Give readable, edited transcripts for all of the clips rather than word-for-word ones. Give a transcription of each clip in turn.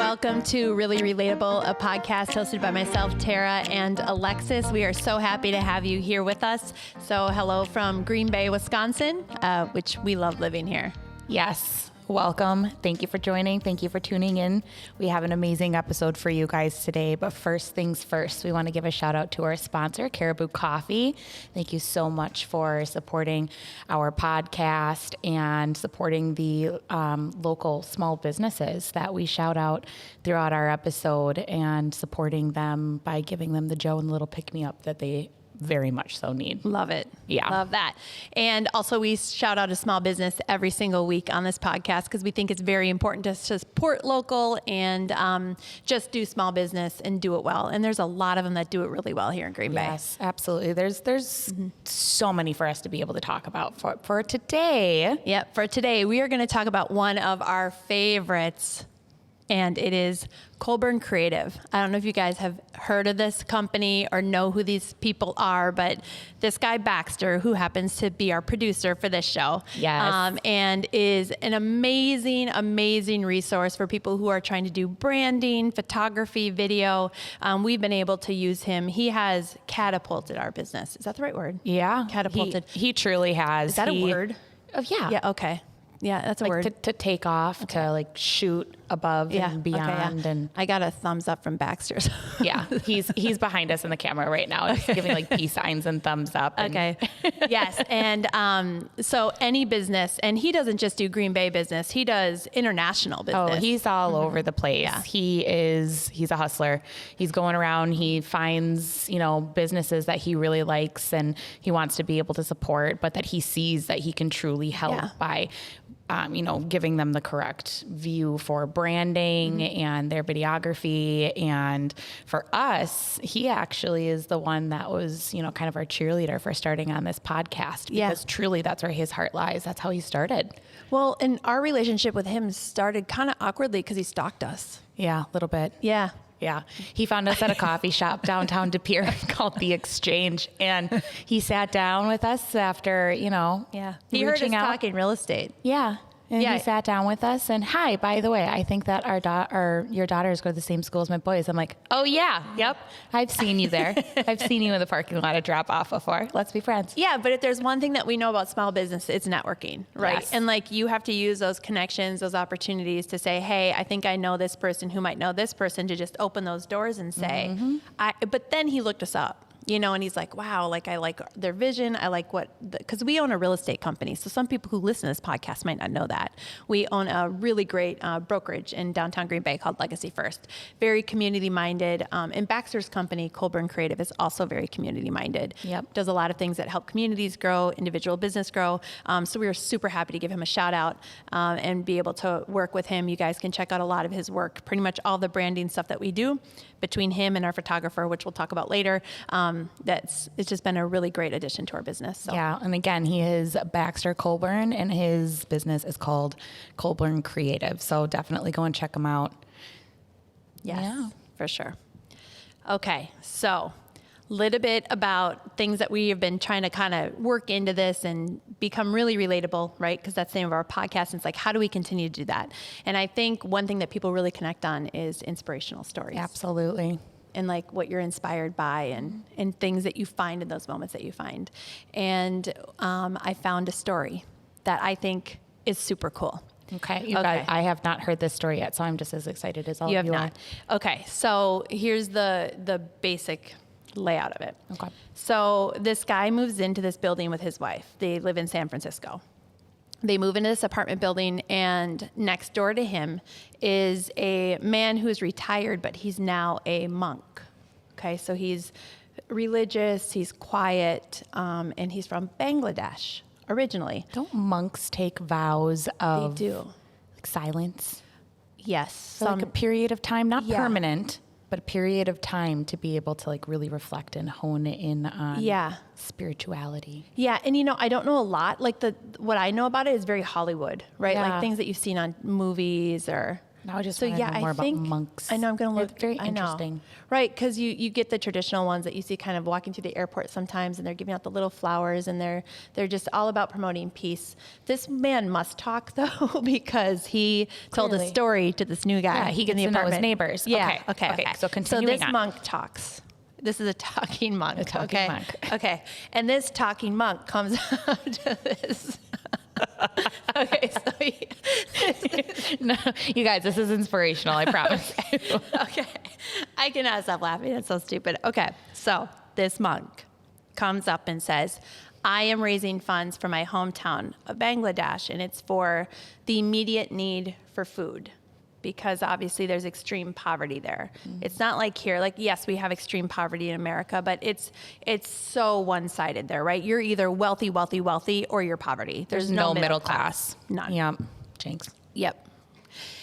Welcome to Really Relatable, a podcast hosted by myself, Tara, and Alexis. We are so happy to have you here with us. So hello from Green Bay, Wisconsin, which we love living here. Yes. Welcome. Thank you for joining. Thank you for tuning in. We have an amazing episode for you guys today. But first things first, we want to give a shout out to our sponsor, Caribou Coffee. Thank you so much for supporting our podcast and supporting the local small businesses that we shout out throughout our episode and supporting them by giving them the Joe and little pick-me-up that they very much so need. Love it. Yeah. Love that. And also we shout out a small business every single week on this podcast because we think it's very important to support local and just do small business and do it well. And there's a lot of them that do it really well here in Green Bay. Yes, absolutely. There's so many for us to be able to talk about for today. Yep. For today, we are going to talk about one of our favorites, and it is Colburn Creative. I don't know if you guys have heard of this company or know who these people are, but this guy Baxter, who happens to be our producer for this show, yes, and is an amazing, amazing resource for people who are trying to do branding, photography, video. We've been able to use him. He has catapulted our business. Is that the right word? Yeah. Catapulted. He truly has. Is that a word? Oh, yeah. Yeah, okay. Yeah, that's a word. To take off, okay. To like shoot above and beyond. Okay, and I got a thumbs up from Baxter's. Yeah, he's behind us in the camera right now. He's giving like peace signs and thumbs up. And okay. Yes. And so any business, and he doesn't just do Green Bay business, he does international business. Oh, he's all over the place. Yeah. He's a hustler. He's going around, he finds, businesses that he really likes and he wants to be able to support, but that he sees that he can truly help by giving them the correct view for branding and their videography. And for us, he actually is the one that was, kind of our cheerleader for starting on this podcast, because truly that's where his heart lies. That's how he started. Well, and our relationship with him started kind of awkwardly because he stalked us. Yeah, a little bit. Yeah. Yeah. He found us at a coffee shop downtown De Pere called The Exchange. And he sat down with us after, He heard us talking real estate. Yeah. And he sat down with us and, hi, by the way, I think that your daughters go to the same school as my boys. I'm like, oh yeah, yep. I've seen you there. I've seen you in the parking lot at drop off before. Let's be friends. Yeah. But if there's one thing that we know about small business, it's networking, right? Yes. And you have to use those connections, those opportunities to say, hey, I think I know this person who might know this person, to just open those doors and say, but then he looked us up. And he's like, wow, I like their vision. I like because we own a real estate company. So some people who listen to this podcast might not know that. We own a really great brokerage in downtown Green Bay called Legacy First. Very community minded. And Baxter's company, Colburn Creative, is also very community minded. Yep. Does a lot of things that help communities grow, individual business grow. So we were super happy to give him a shout out and be able to work with him. You guys can check out a lot of his work. Pretty much all the branding stuff that we do between him and our photographer, which we'll talk about later. It's just been a really great addition to our business. So. Yeah. And again, he is Baxter Colburn and his business is called Colburn Creative. So definitely go and check him out. Yes, for sure. Okay. So a little bit about things that we have been trying to kind of work into this and become really relatable, right? Because that's the name of our podcast. And it's how do we continue to do that? And I think one thing that people really connect on is inspirational stories. Absolutely. And what you're inspired by and things that you find in those moments that you find. And I found a story that I think is super cool. Okay. Guys, I have not heard this story yet, so I'm just as excited as all of you have not. Okay. So here's the basic layout of it. Okay. So this guy moves into this building with his wife. They live in San Francisco. They move into this apartment building, and next door to him is a man who is retired, but he's now a monk. Okay, so he's religious, he's quiet, and he's from Bangladesh originally. Don't monks take vows of They do. Silence? Yes. For a period of time, not permanent, but a period of time to be able to really reflect and hone in on spirituality. Yeah, and I don't know a lot. What I know about it is very Hollywood, right? Yeah. Things that you've seen on movies or Now I just So want to yeah, know more I think about monks. I know I'm going to look. They're very I know. interesting. Right? Because you get the traditional ones that you see kind of walking through the airport sometimes, and they're giving out the little flowers, and they're just all about promoting peace. This man must talk though, because he told a Clearly. story to this new guy. Yeah, he in gets the to know his apartment. neighbors. Yeah. Okay. So continuing this on. monk talks. This is a talking monk. A talking okay? monk. Okay. And this talking monk comes out to this. Okay, so No, you guys, this is inspirational. I promise. okay, I cannot stop laughing. It's so stupid. Okay, so this monk comes up and says, I am raising funds for my hometown of Bangladesh, and it's for the immediate need for food, because obviously there's extreme poverty there. It's not like here, like, yes, we have extreme poverty in America, but it's so one-sided there, right? You're either wealthy, or you're poverty. There's no middle class. None. Yep. Jinx. Yep.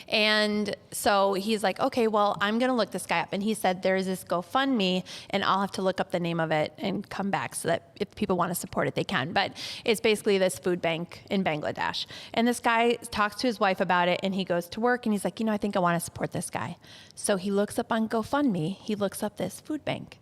And so he's like, okay, well, I'm going to look this guy up. And he said, there's this GoFundMe, and I'll have to look up the name of it and come back so that if people want to support it, they can. But it's basically this food bank in Bangladesh. And this guy talks to his wife about it, and he goes to work, and he's like, I think I want to support this guy. So he looks up on GoFundMe, he looks up this food bank,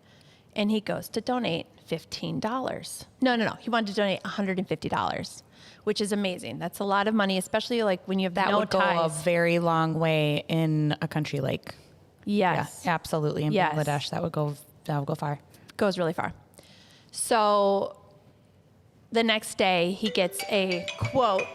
and he goes to donate $15. No. He wanted to donate $150. Which is amazing. That's a lot of money, especially like when you have That no would go a ties. very long way in a country like Yes. Yeah, absolutely. In Yes. Bangladesh, that would go far. Goes really far. So the next day he gets a quote.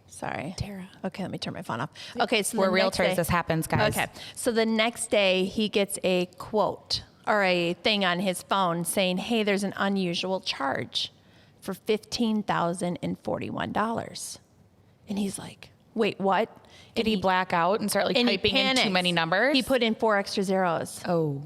Sorry. Tara. Okay, let me turn my phone off. Okay, so We're the next realtors. day- This happens, guys. Okay. So the next day he gets a quote or a thing on his phone saying, hey, there's an unusual charge for $15,041. And he's like, wait, what? Did he black out and start like and he typing in too panics. many numbers? He put in 4 extra zeros. Oh.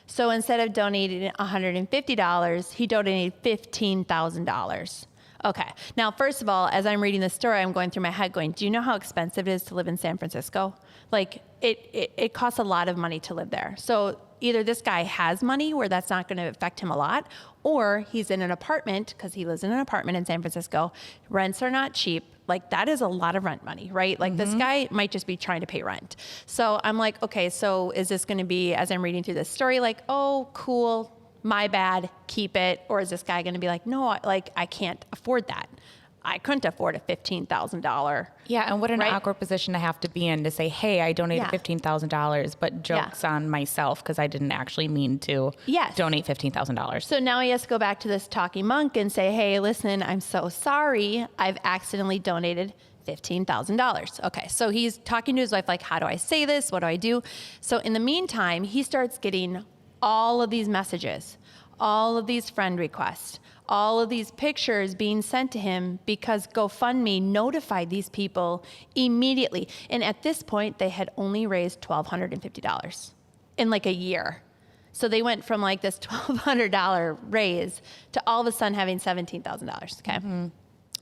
So instead of donating $150, he donated $15,000. Okay. Now, first of all, as I'm reading this story, I'm going through my head going, do you know how expensive it is to live in San Francisco? Like, it costs a lot of money to live there. So either this guy has money where that's not going to affect him a lot, or he's in an apartment, because he lives in an apartment in San Francisco. Rents are not cheap. Like, that is a lot of rent money, right? Like, this guy might just be trying to pay rent. So I'm like, okay, so is this going to be, as I'm reading through this story, like, oh, cool, my bad, keep it? Or is this guy going to be like, no, I can't afford that. I couldn't afford a $15,000. Yeah, and what an Right? awkward position to have to be in to say, hey, I donated Yeah. $15,000, but jokes on myself because I didn't actually mean to Yes. donate $15,000. So now he has to go back to this talking monk and say, hey, listen, I'm so sorry. I've accidentally donated $15,000. Okay, so he's talking to his wife, like, how do I say this? What do I do? So in the meantime, he starts getting all of these messages, all of these friend requests, all of these pictures being sent to him because GoFundMe notified these people immediately. And at this point, they had only raised $1,250 in like a year. So they went from like this $1,200 raise to all of a sudden having $17,000, okay?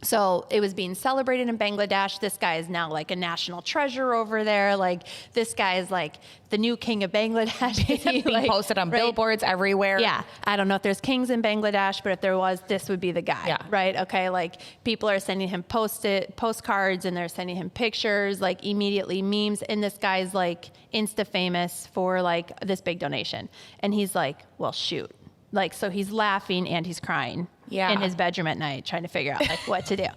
So it was being celebrated in Bangladesh. This guy is now like a national treasure over there. Like, this guy is like the new king of Bangladesh. Being posted on billboards everywhere. Yeah. I don't know if there's kings in Bangladesh, but if there was, this would be the guy. Yeah. Right? Okay. Like, people are sending him postcards, and they're sending him pictures, like immediately memes. And this guy's like Insta famous for like this big donation. And he's like, well, shoot. Like, so he's laughing and he's crying in his bedroom at night, trying to figure out like what to do.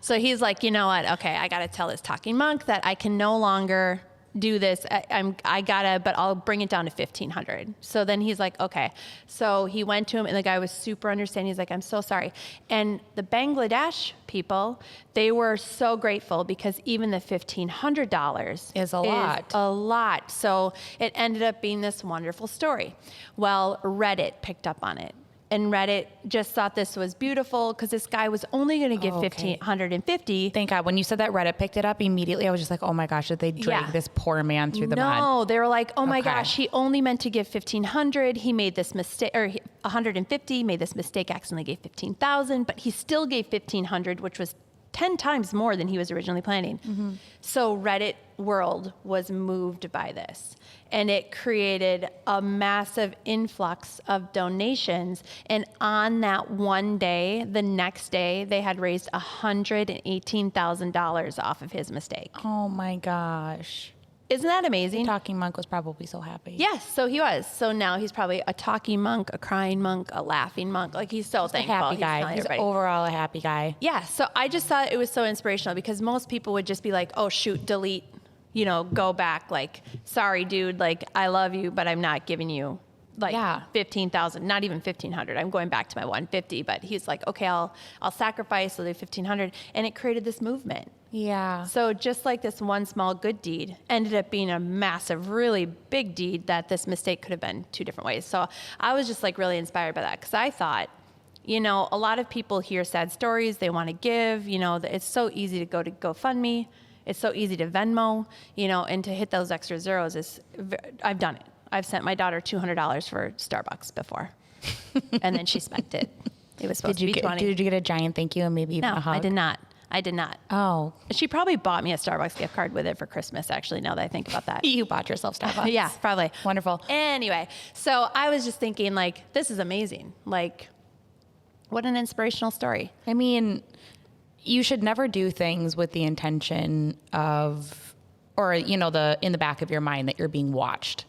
So he's like, you know what? Okay, I got to tell this talking monk that I can no longer do this. I gotta, but I'll bring it down to 1,500. So then he's like, okay. So he went to him, and the guy was super understanding. He's like, I'm so sorry. And the Bangladesh people, they were so grateful, because even the $1,500 Is a lot. a lot. So it ended up being this wonderful story. Well, Reddit picked up on it. And Reddit just thought this was beautiful, because this guy was only going to give $1,550. Thank God. When you said that Reddit picked it up, immediately I was just like, oh my gosh, did they drag this poor man through the mud? No, they were like, oh my Okay. gosh, he only meant to give 1,500. He made this mistake, or 150, made this mistake, accidentally gave 15,000, but he still gave 1,500, which was 10 times more than he was originally planning. So Reddit world was moved by this, and it created a massive influx of donations. And on that one day, the next day, they had raised $118,000 off of his mistake. Oh my gosh. Isn't that amazing? Talking monk was probably so happy. Yes, so he was. So now he's probably a talking monk, a crying monk, a laughing monk. Like he's so thankful. A happy guy. telling He's everybody. overall a happy guy. Yeah, so I just thought it was so inspirational because most people would just be like, oh, shoot, delete, go back. Like, sorry, dude, like, I love you, but I'm not giving you like 15,000, not even 1,500. I'm going back to my 150, but he's like, okay, I'll sacrifice, I'll do 1,500. And it created this movement. Yeah. So just like this one small good deed ended up being a massive, really big deed that this mistake could have been 2 different ways. So I was just like really inspired by that because I thought, a lot of people hear sad stories, they want to give, it's so easy to go to GoFundMe. It's so easy to Venmo, and to hit those extra zeros I've done it. I've sent my daughter $200 for Starbucks before, and then she spent it. It was supposed to be 20. Did you get a giant thank you and maybe even a hug? I did not. I did not. Oh. She probably bought me a Starbucks gift card with it for Christmas, actually, now that I think about that. You bought yourself Starbucks. Yeah, probably. Wonderful. Anyway, so I was just thinking, like, this is amazing. Like, what an inspirational story. I mean, you should never do things with the intention of, or, in the back of your mind that you're being watched.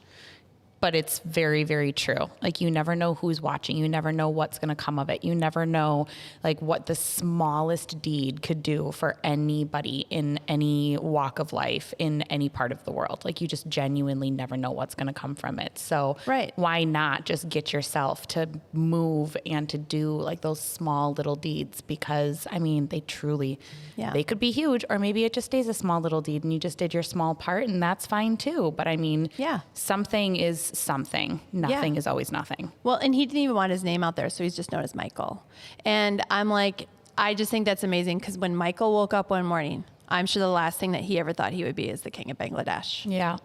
But it's very, very true. Like, you never know who's watching. You never know what's going to come of it. You never know, like, what the smallest deed could do for anybody in any walk of life, in any part of the world. Like, you just genuinely never know what's going to come from it. So why not just get yourself to move and to do, like, those small little deeds? Because, I mean, they truly, they could be huge. Or maybe it just stays a small little deed and you just did your small part, and that's fine, too. But, I mean, something is something. Nothing is always nothing. Well, and he didn't even want his name out there, so he's just known as Michael. And I'm like, I just think that's amazing because when Michael woke up one morning, I'm sure the last thing that he ever thought he would be is the king of Bangladesh. Yeah.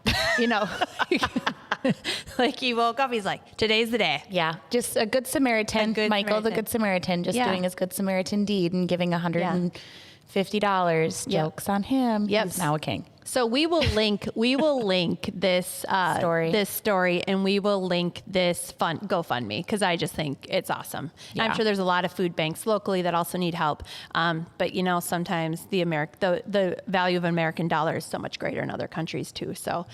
Like he woke up, he's like, today's the day. Yeah. Just a good Samaritan. Michael, the good Samaritan, just doing his good Samaritan deed and giving $150. Jokes on him. Yep. He's now a king. So we will link this story, and we will link this GoFundMe because I just think it's awesome. Yeah. I'm sure there's a lot of food banks locally that also need help. But sometimes the value of an American dollar is so much greater in other countries too. So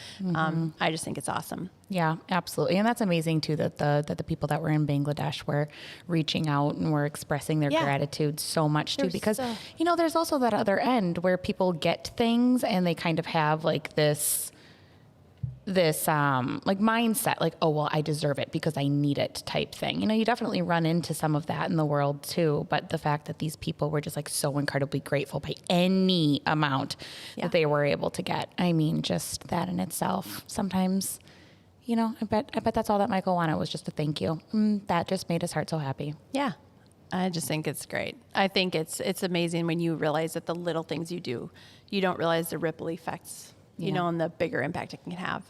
I just think it's awesome. Yeah, absolutely. And that's amazing too that the people that were in Bangladesh were reaching out and were expressing their gratitude so much too, because there's also that other end where people get things and they kind of have like this like mindset, like, oh, well, I deserve it because I need it type thing. You definitely run into some of that in the world too. But the fact that these people were just like so incredibly grateful by any amount that they were able to get. I mean, just that in itself, sometimes, I bet that's all that Michael wanted was just a thank you. That just made his heart so happy. Yeah. I just think it's great. I think it's amazing when you realize that the little things you do, you don't realize the ripple effects, and the bigger impact it can have.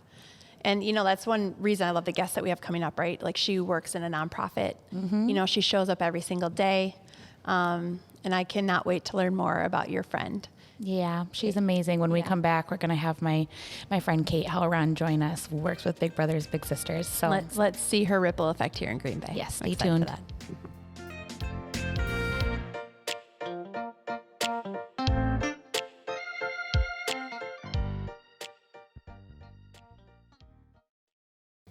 And, that's one reason I love the guest that we have coming up, right? Like she works in a nonprofit. Mm-hmm. She shows up every single day. And I cannot wait to learn more about your friend. Yeah, she's amazing. When we come back, we're going to have my friend Kait Halron join us, who works with Big Brothers Big Sisters. So let's see her ripple effect here in Green Bay. Yes, stay tuned. For that.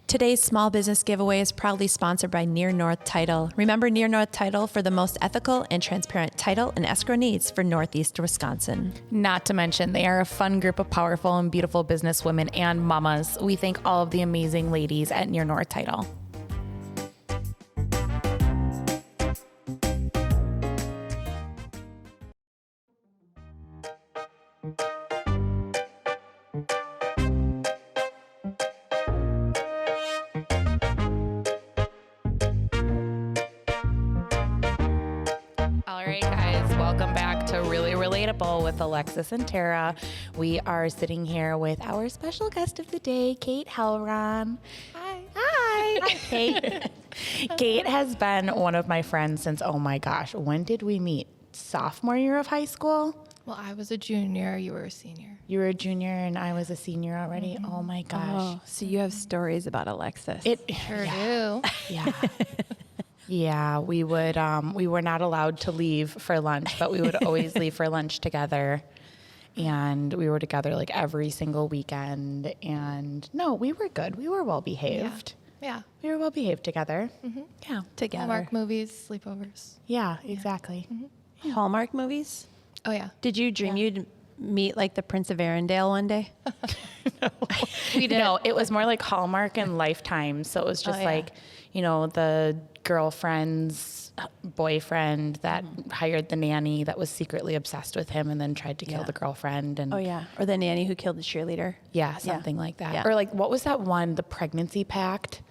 Today's small business giveaway is proudly sponsored by Near North Title. Remember Near North Title for the most ethical and transparent title and escrow needs for Northeast Wisconsin. Not to mention, they are a fun group of powerful and beautiful business women and mamas. We thank all of the amazing ladies at Near North Title. Relatable with Alexis and Tara. We are sitting here with our special guest of the day, Kait Halron. Hi. Hi. Hi, Kait. Kait has been one of my friends since, oh my gosh, when did we meet? Sophomore year of high school? Well, I was a junior, you were a senior. You were a junior and I was a senior already. Mm-hmm. Oh my gosh. Oh, so you have stories about Alexis. Sure do. Yeah. Yeah, we were not allowed to leave for lunch, but we would always leave for lunch together. and we were together like every single weekend. And no, we were good. We were well behaved. Yeah. We were well behaved together. Yeah. Together. Hallmark movies, sleepovers. Yeah, exactly. Hallmark movies? Oh, yeah. Did you dream you'd meet like the Prince of Arendelle one day? We did. No, it was more like Hallmark and Lifetime. So it was just yeah. like, you know, the girlfriend's boyfriend that hired the nanny that was secretly obsessed with him and then tried to kill the girlfriend. And Oh, yeah. Or the nanny who killed the cheerleader. yeah, something like that. Yeah. Or like, what was that one, the pregnancy pact,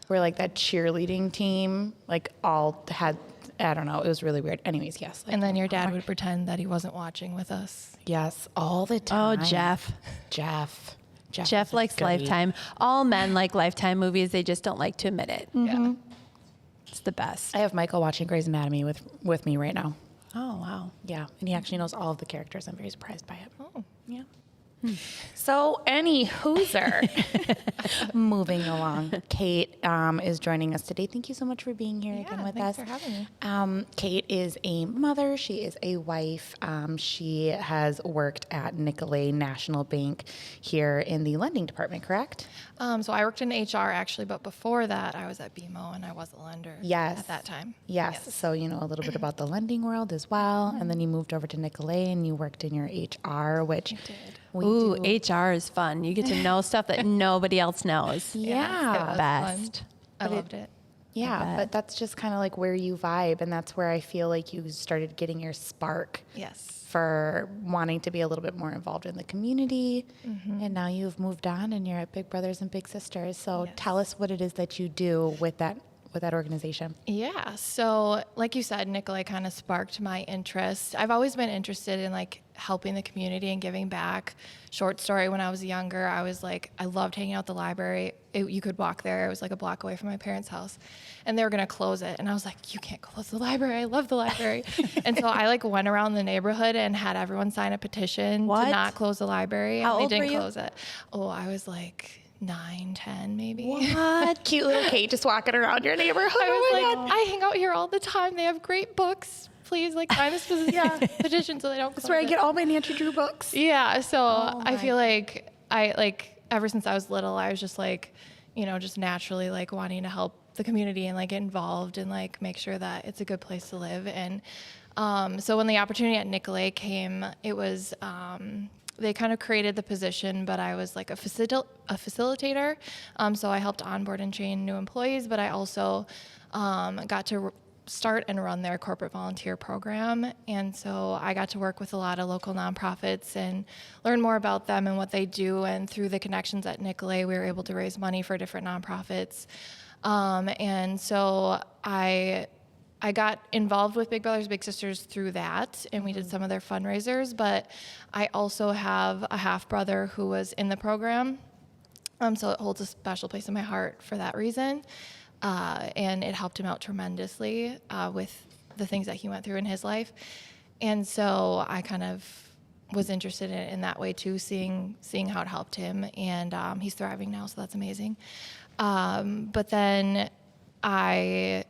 where like that cheerleading team, like all had, I don't know, it was really weird. Anyways, yes. Like, And then your dad would pretend that he wasn't watching with us. yes, all the Oh, time. Jeff. Jeff Jeff is a likes goatie. Lifetime. All men like Lifetime movies. They just don't like to admit it. Yeah. It's the best. I have Michael watching Grey's Anatomy with me right now. Oh, wow. Yeah, and he actually knows all of the characters. I'm very surprised by it. Oh. Yeah. So, any hooser, moving along. Kait is joining us today. Thank you so much for being here again with thanks us. for having me. Kait is a mother. She is a wife. She has worked at Nicolay National Bank here in the lending department, correct? So I worked in HR actually, but before that I was at BMO and I was a lender Yes. at that time. Yes. So you know a little bit about the lending world as well, and then you moved over to Nicolay and you worked in your HR, which did. we Ooh, do. HR is fun. You get to know stuff that nobody else knows. Yeah. it was Best. fun. I loved it. Yeah, but that's just kind of like where you vibe, and that's where I feel like you started getting your spark Yes. for wanting to be a little bit more involved in the community. Mm-hmm. And now you've moved on and you're at Big Brothers and Big Sisters. So Yes. tell us what it is that you do with that organization. Yeah. So, like you said, Nicolay kind of sparked my interest. I've always been interested in like helping the community and giving back. Short story, when I was younger, I was like, I loved hanging out at the library. You could walk there. It was like a block away from my parents' house, and they were going to close it. And I was like, you can't close the library. I love the library. And so I like went around the neighborhood and had everyone sign a petition What? to not close the library. How and old they were didn't you? close it. Oh, I was like 9, 10 maybe. What? Cute little Kait just walking around your neighborhood. I Oh was my like, God. I hang out here all the time. They have great books. Please, like, sign this petition so they don't. That's where I get all my Nancy Drew books. Yeah, so Oh I my feel like ever since I was little, I was just like, you know, just naturally like wanting to help the community and like get involved and like make sure that it's a good place to live. And so when the opportunity at Nicolay came, it was. They kind of created the position, but I was like a facilitator. So I helped onboard and train new employees, but I also got to start and run their corporate volunteer program. And so I got to work with a lot of local nonprofits and learn more about them and what they do. And through the connections at Nicolay, we were able to raise money for different nonprofits. And so I got involved with Big Brothers Big Sisters through that, and we did some of their fundraisers, but I also have a half brother who was in the program, so it holds a special place in my heart for that reason, and it helped him out tremendously with the things that he went through in his life, and so I kind of was interested in it in that way too, seeing how it helped him, and he's thriving now, so that's amazing. But then I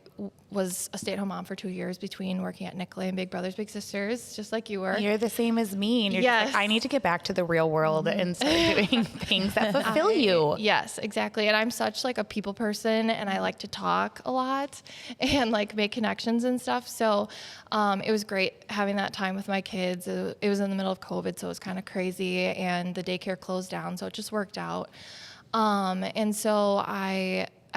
was a stay-at-home mom for 2 years between working at Nicolay and Big Brothers Big Sisters, just like you were. You're the same as me. And you're just Yes. like, I need to get back to the real world and start doing things that fulfill you. Yes, exactly. And I'm such like a people person, and I like to talk a lot and like make connections and stuff. So it was great having that time with my kids. It was in the middle of COVID, so it was kind of crazy, and the daycare closed down, so it just worked out. And so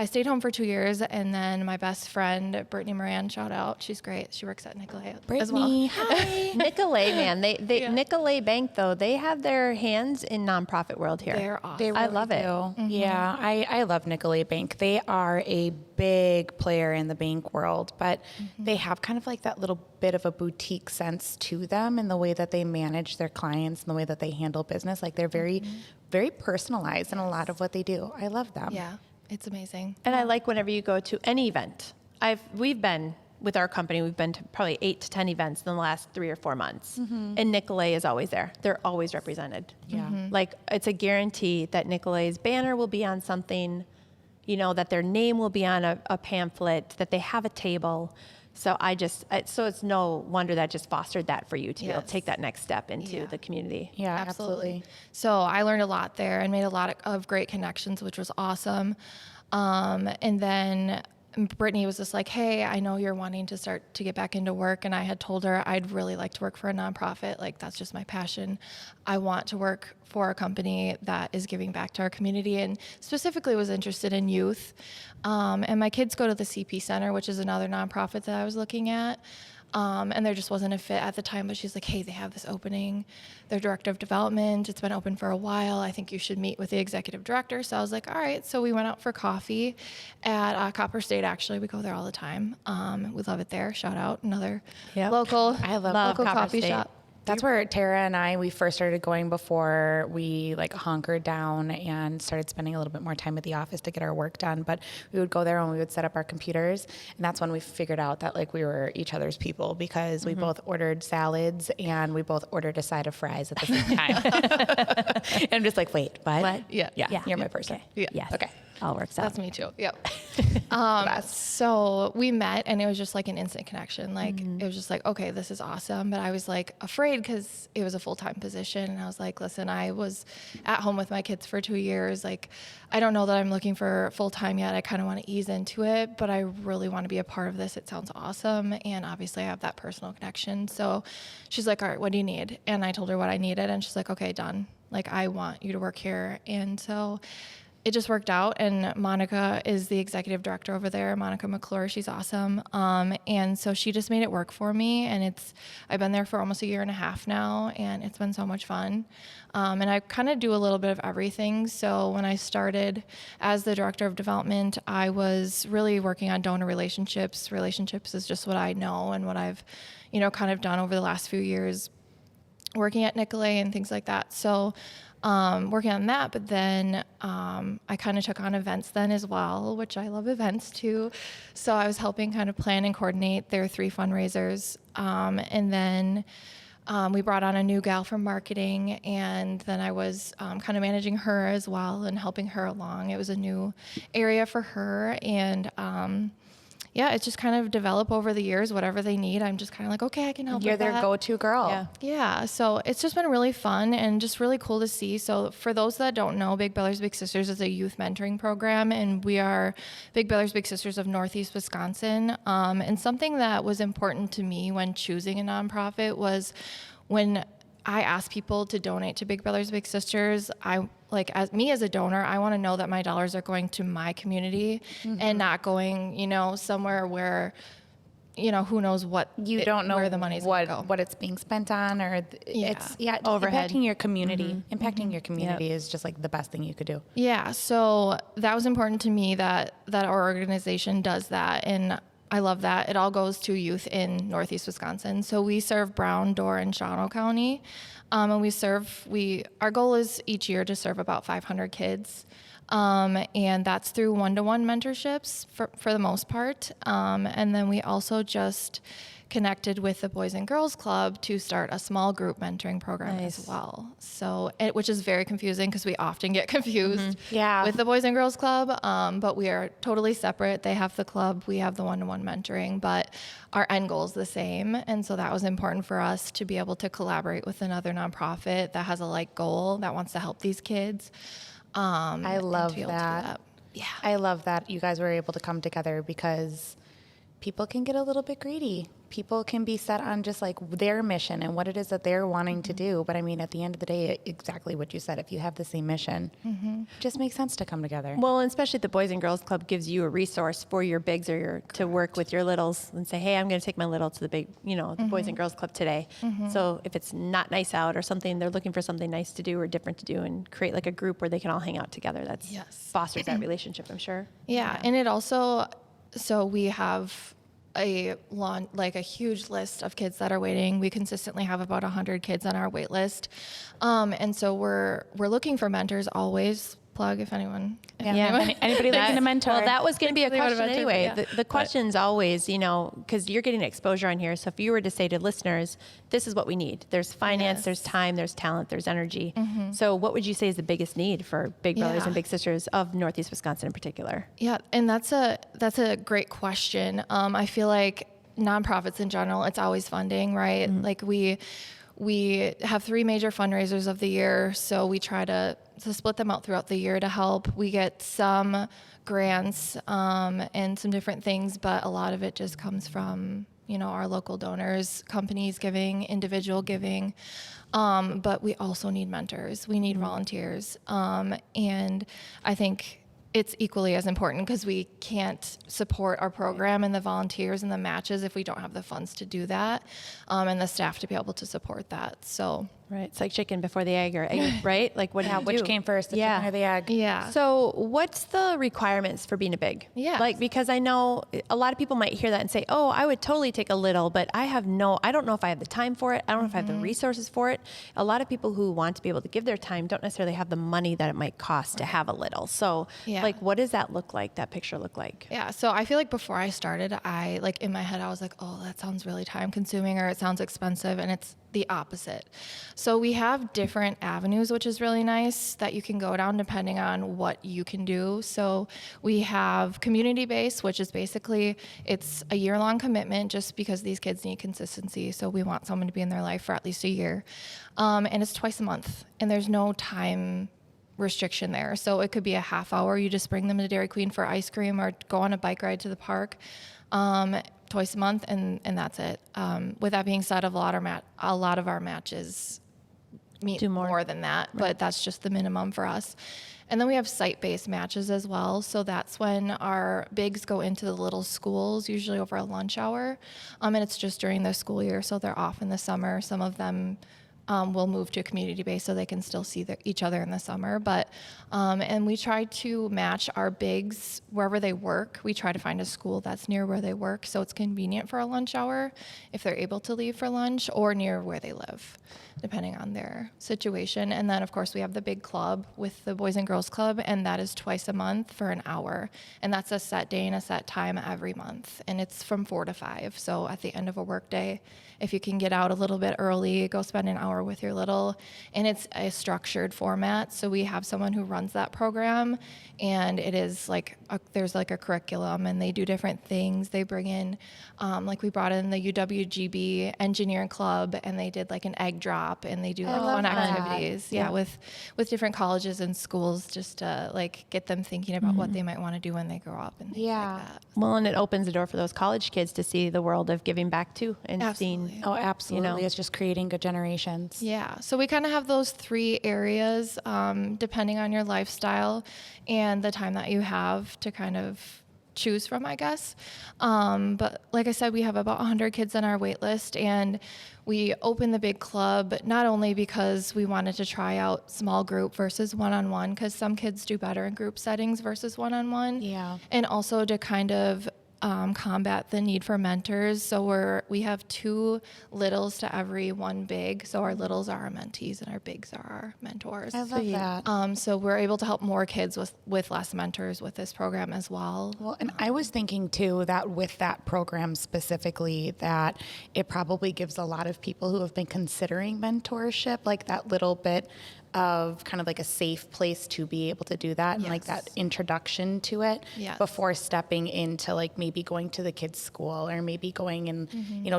I stayed home for 2 years, and then my best friend, Brittany Moran, shout out. She's great. She works at Nicolay as well. Brittany, hi. Nicolay, man. They Yeah. Nicolay Bank, though, they have their hands in nonprofit world here. They're awesome. They I really love it. do. Yeah, I love Nicolay Bank. They are a big player in the bank world, but they have kind of like that little bit of a boutique sense to them in the way that they manage their clients and the way that they handle business. Like they're very, very personalized in a lot of what they do. I love them. Yeah, it's amazing. And I like whenever you go to any event. We've been with our company, we've been to probably 8 to 10 events in the last 3 or 4 months. And Nicolay is always there. They're always represented. Yeah. Like it's a guarantee that Nicolay's banner will be on something, you know, that their name will be on a pamphlet, that they have a table. So so it's no wonder that just fostered that for you to be able to Yes. take that next step into the community. Yeah, absolutely. So I learned a lot there and made a lot of great connections, which was awesome. And then Brittany was just like, hey, I know you're wanting to start to get back into work. And I had told her I'd really like to work for a nonprofit. Like, that's just my passion. I want to work for a company that is giving back to our community, and specifically was interested in youth. And my kids go to the CP Center, which is another nonprofit that I was looking at. And there just wasn't a fit at the time, but she's like, hey, they have this opening. They're director of development. It's been open for a while. I think you should meet with the executive director. So I was like, all right. So we went out for coffee at Copper State, actually. We go there all the time. We love it there. Shout out, another local, local Copper coffee State. shop. That's where Tara and we first started going before we like hunkered down and started spending a little bit more time at the office to get our work done. But we would go there and we would set up our computers. And that's when we figured out that like we were each other's people, because we both ordered salads and we both ordered a side of fries at the same time. And I'm just like, wait, what? Yeah. You're my person. Okay. Yeah. Yes. Okay. All works out. That's me too. Yep. So we met and it was just like an instant connection. Like it was just like, okay, this is awesome. But I was like afraid because it was a full-time position. And I was like, listen, I was at home with my kids for 2 years. Like, I don't know that I'm looking for full-time yet. I kind of want to ease into it, but I really want to be a part of this. It sounds awesome. And obviously I have that personal connection. So she's like, all right, what do you need? And I told her what I needed. And she's like, okay, done. Like, I want you to work here. And so it just worked out, and Monica is the executive director over there, Monica McClure. She's awesome. And so she just made it work for me, and I've been there for almost 1.5 years now, and it's been so much fun. And I kind of do a little bit of everything. So when I started as the director of development, I was really working on donor relationships. Relationships is just what I know and what I've, kind of done over the last few years, working at Nicolay and things like that. So working on that, but then I kind of took on events then as well, which I love events too. So I was helping kind of plan and coordinate their 3 fundraisers. And then we brought on a new gal from marketing, and then I was kind of managing her as well and helping her along. It was a new area for her, and it's just kind of developed over the years. Whatever they need, I'm just kind of like, okay, I can help. You're with their that. go-to girl. Yeah. So it's just been really fun and just really cool to see. So for those that don't know, Big Brothers Big Sisters is a youth mentoring program, and we are Big Brothers Big Sisters of Northeast Wisconsin. And something that was important to me when choosing a nonprofit was when I ask people to donate to Big Brothers Big Sisters, as a donor, I want to know that my dollars are going to my community and not going, somewhere where, who knows what You don't know where the money's going to go. what it's being spent on, or it's Overhead. impacting your community. Impacting your community is just like the best thing you could do. Yeah, so that was important to me that our organization does that, and I love that. It all goes to youth in Northeast Wisconsin. So we serve Brown, Door, and Shawano County. And our goal is each year to serve about 500 kids. And that's through one-to-one mentorships for the most part. And then we also just connected with the Boys and Girls Club to start a small group mentoring program as well. So, which is very confusing because we often get confused with the Boys and Girls Club, but we are totally separate. They have the club, we have the one-to-one mentoring, but our end goal is the same. And so that was important for us to be able to collaborate with another nonprofit that has a like goal that wants to help these kids. I love to be able to do that. Yeah. I love that you guys were able to come together, because people can get a little bit greedy. People can be set on just like their mission and what it is that they're wanting to do. But I mean, at the end of the day, exactly what you said, if you have the same mission, it just makes sense to come together. Well, and especially the Boys and Girls Club gives you a resource for your bigs or to work with your littles and say, hey, I'm going to take my little to the big, the Boys and Girls Club today. So if it's not nice out or something, they're looking for something nice to do or different to do, and create like a group where they can all hang out together. That's fosters that relationship, I'm sure. Yeah. And it also, so we have a huge list of kids that are waiting. We consistently have about 100 kids on our wait list. And so we're looking for mentors always. Plug if anyone. Anybody looking to mentor. Well, that was going to be a They wanna question mentor, anyway. yeah. The question's always, because you're getting exposure on here. So if you were to say to listeners, this is what we need. There's finance, there's time, there's talent, there's energy. So what would you say is the biggest need for Big Brothers and Big Sisters of Northeast Wisconsin in particular? Yeah. And that's a great question. I feel like nonprofits in general, it's always funding, right? Like we have 3 major fundraisers of the year, so we try to split them out throughout the year to help. We get some grants and some different things, but a lot of it just comes from, our local donors, companies giving, individual giving. But we also need mentors. We need volunteers. And I think it's equally as important because we can't support our program and the volunteers and the matches if we don't have the funds to do that, and the staff to be able to support that. So. Right. It's like chicken before the egg, or egg, right? Like what do you do? Which came first, the chicken or the egg? Yeah. So what's the requirements for being a big? Yeah. Like, because I know a lot of people might hear that and say, oh, I would totally take a little, but I don't know if I have the time for it. I don't know if I have the resources for it. A lot of people who want to be able to give their time don't necessarily have the money that it might cost to have a little. So like, what does that look like, that picture look like? Yeah. So I feel like before I started, in my head, I was like, oh, that sounds really time consuming, or it sounds expensive. And it's the opposite. So we have different avenues, which is really nice, that you can go down depending on what you can do. So we have community-based, which is basically, it's a year-long commitment just because these kids need consistency. So we want someone to be in their life for at least a year. And it's twice a month, and there's no time restriction there. So it could be a half hour. You just bring them to Dairy Queen for ice cream or go on a bike ride to the park. Twice a month, and that's it. With that being said, a lot of our matches do more than that, but that's just the minimum for us. And then we have site-based matches as well. So that's when our bigs go into the little schools, usually over a lunch hour, and it's just during the school year, so they're off in the summer. Some of them will move to a community base so they can still see each other in the summer. But and we try to match our bigs wherever they work. We try to find a school that's near where they work, so it's convenient for a lunch hour if they're able to leave for lunch, or near where they live, depending on their situation. And then, of course, we have the big club with the Boys and Girls Club, and that is twice a month for an hour. And that's a set day and a set time every month. And it's from 4 to 5. So at the end of a work day, if you can get out a little bit early, go spend an hour with your little. And it's a structured format. So we have someone who runs that program, and it is there's a curriculum, and they do different things. They bring in, we brought in the UWGB Engineering Club, and they did an egg drop, and they do fun activities. Yeah, with different colleges and schools, just to get them thinking about what they might want to do when they grow up and things like that. Well, and it opens the door for those college kids to see the world of giving back too, and seeing. Oh, absolutely. It's just creating good generations. Yeah. So we kind of have those 3 areas, depending on your lifestyle and the time that you have to kind of choose from, I guess. But like I said, we have about 100 kids on our wait list, and we opened the big club not only because we wanted to try out small group versus one-on-one, because some kids do better in group settings versus one-on-one. Yeah. And also to kind of combat the need for mentors. So we have 2 littles to every 1 big. So our littles are our mentees and our bigs are our mentors. I love that. So we're able to help more kids with less mentors with this program as well. Well, and I was thinking too that with that program specifically, that it probably gives a lot of people who have been considering mentorship, that little bit of kind of a safe place to be able to do that, and that introduction to it before stepping into maybe going to the kids' school, or maybe going and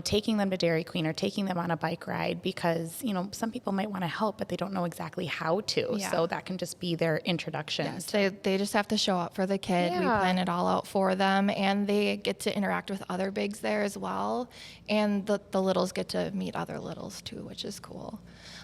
taking them to Dairy Queen, or taking them on a bike ride, because some people might want to help but they don't know exactly how to. So that can just be their introduction. Yes, they just have to show up for the kid. We plan it all out for them, and they get to interact with other bigs there as well, and the littles get to meet other littles too, which is cool.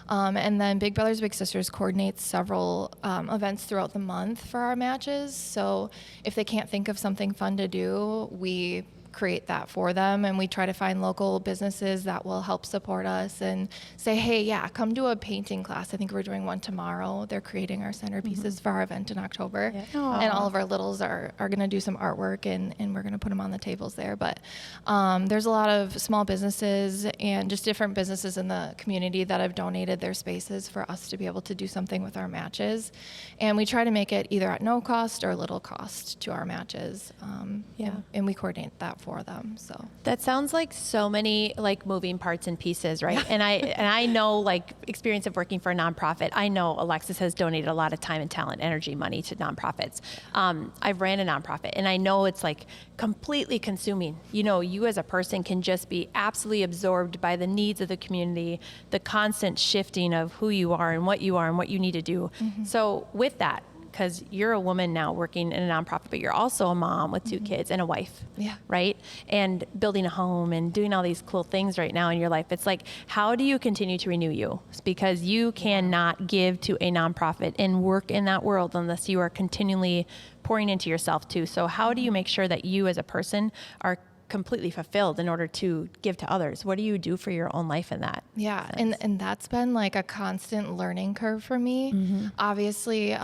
And then Big Brothers Big Sisters coordinates several events throughout the month for our matches. So if they can't think of something fun to do, we create that for them, and we try to find local businesses that will help support us and say, hey, yeah, come do a painting class. I think we're doing one tomorrow. They're creating our centerpieces for our event in October. Yeah. And all of our littles are going to do some artwork, and we're going to put them on the tables there. But there's a lot of small businesses and just different businesses in the community that have donated their spaces for us to be able to do something with our matches. And we try to make it either at no cost or little cost to our matches. And we coordinate that for them. So That sounds like so many like moving parts and pieces, right? And I know, like, experience of working for a nonprofit. I know Alexis has donated a lot of time and talent, energy, money to nonprofits. I've ran a nonprofit, and I know it's like completely consuming. You know, you as a person can just be absolutely absorbed by the needs of the community, the constant shifting of who you are and what you need to do. So with that, because you're a woman now working in a nonprofit, but you're also a mom with 2 kids and a wife, right? And building a home and doing all these cool things right now in your life. It's like, how do you continue to renew you? It's because you cannot give to a nonprofit and work in that world unless you are continually pouring into yourself too. So how do you make sure that you as a person are completely fulfilled in order to give to others? What do you do for your own life in that? yeah, and that's been like a constant learning curve for me. Obviously,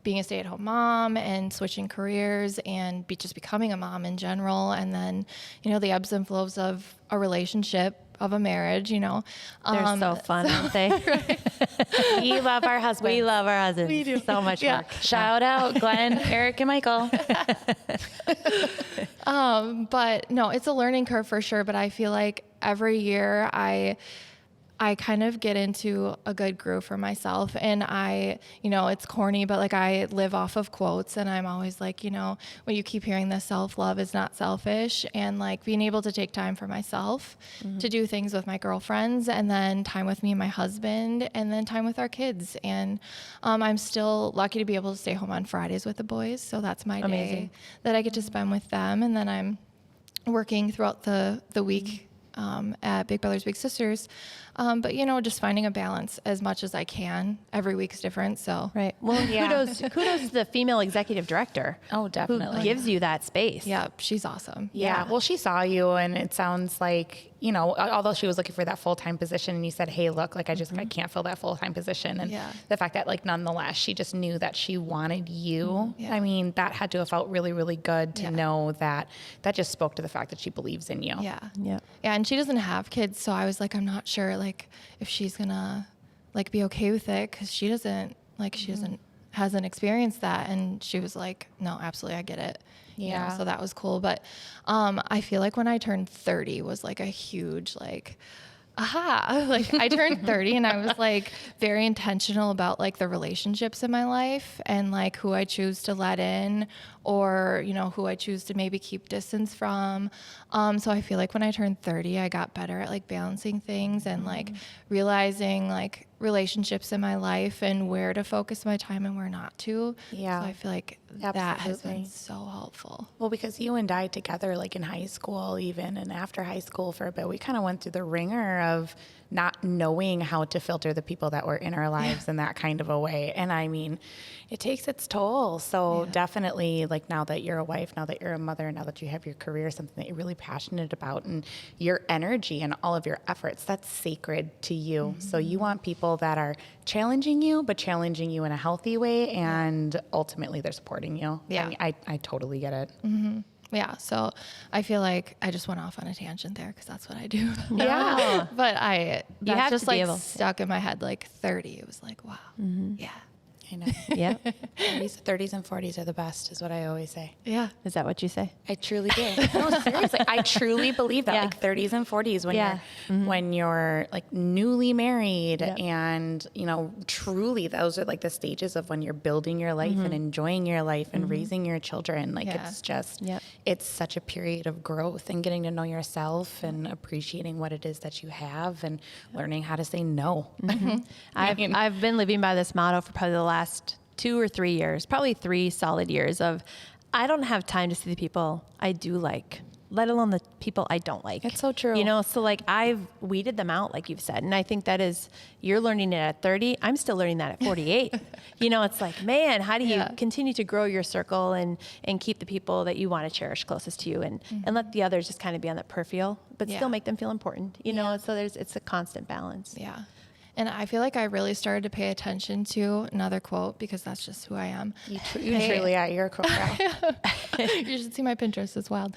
being a stay-at-home mom and switching careers and just becoming a mom in general, and then, you know, the ebbs and flows of a relationship, of a marriage, you know. They're so fun, aren't they? We love our husbands. We love our husbands. We do. So much work. Shout out Glenn, Eric, and Michael. But no, it's a learning curve for sure. But I feel like every year I kind of get into a good groove for myself, and you know, it's corny, but like I live off of quotes, and I'm always like, you know, when you keep hearing this, self-love is not selfish, and like being able to take time for myself to do things with my girlfriends, and then time with me and my husband, and then time with our kids. And I'm still lucky to be able to stay home on Fridays with the boys. So that's my day that I get to spend with them. And then I'm working throughout the week at Big Brothers Big Sisters, but you know, just finding a balance as much as I can. Every week's different, so Right. Well, kudos to the female executive director. Oh, definitely. Who gives you that space. yeah, she's awesome. Yeah. Well, she saw you, and it sounds like, you know, although she was looking for that full-time position, and you said, hey, look, like I can't fill that full-time position. And the fact that, like, nonetheless, she just knew that she wanted you. I mean, that had to have felt really, really good to know that just spoke to the fact that she believes in you. Yeah. Yeah. Yeah, and she doesn't have kids, so I was like, I'm not sure, like, if she's gonna, like, be okay with it, because she hasn't experienced that. And she was like, no, absolutely, I get it. You know, so that was cool. But I feel like when I turned 30 was like a huge, like, aha, like I turned 30 and I was like very intentional about like the relationships in my life and like who I choose to let in, or, you know, who I choose to maybe keep distance from. So I feel like when I turned 30, I got better at like balancing things and like realizing like relationships in my life and where to focus my time and where not to. Yeah. So I feel like that has been so helpful. Well, because you and I together, like in high school even, and after high school for a bit, we kind of went through the ringer of not knowing how to filter the people that were in our lives in that kind of a way. And I mean, it takes its toll. So definitely, like, now that you're a wife, now that you're a mother, now that you have your career, something that you're really passionate about, and your energy and all of your efforts, that's sacred to you. So you want people that are challenging you, but challenging you in a healthy way, and ultimately they're supporting you. Yeah. I mean, I totally get it. Yeah, so I feel like I just went off on a tangent there because that's what I do. Yeah. But have that's just to be like able- stuck in my head, like 30. It was like, wow. Yeah. I know. Yeah. 30s and 40s are the best, is what I always say. Yeah. Is that what you say? I truly do. No, seriously, I truly believe that. Yeah. Like 30s and 40s, when you're like newly married, and you know, truly, those are like the stages of when you're building your life and enjoying your life and raising your children. Like it's just, it's such a period of growth and getting to know yourself and appreciating what it is that you have and learning how to say no. I've been living by this motto for probably the last 2 or 3 years, probably 3 solid years of, I don't have time to see the people I do like, let alone the people I don't like. It's so true. You know, so like I've weeded them out, like you've said. And I think that is, you're learning it at 30. I'm still learning that at 48. You know, it's like, man, how do you continue to grow your circle and keep the people that you want to cherish closest to you, and let the others just kind of be on the peripheral, but still make them feel important, you know? So it's a constant balance. Yeah. And I feel like I really started to pay attention to another quote, because that's just who I am. You truly are. You're a quote girl. You should see my Pinterest. It's wild.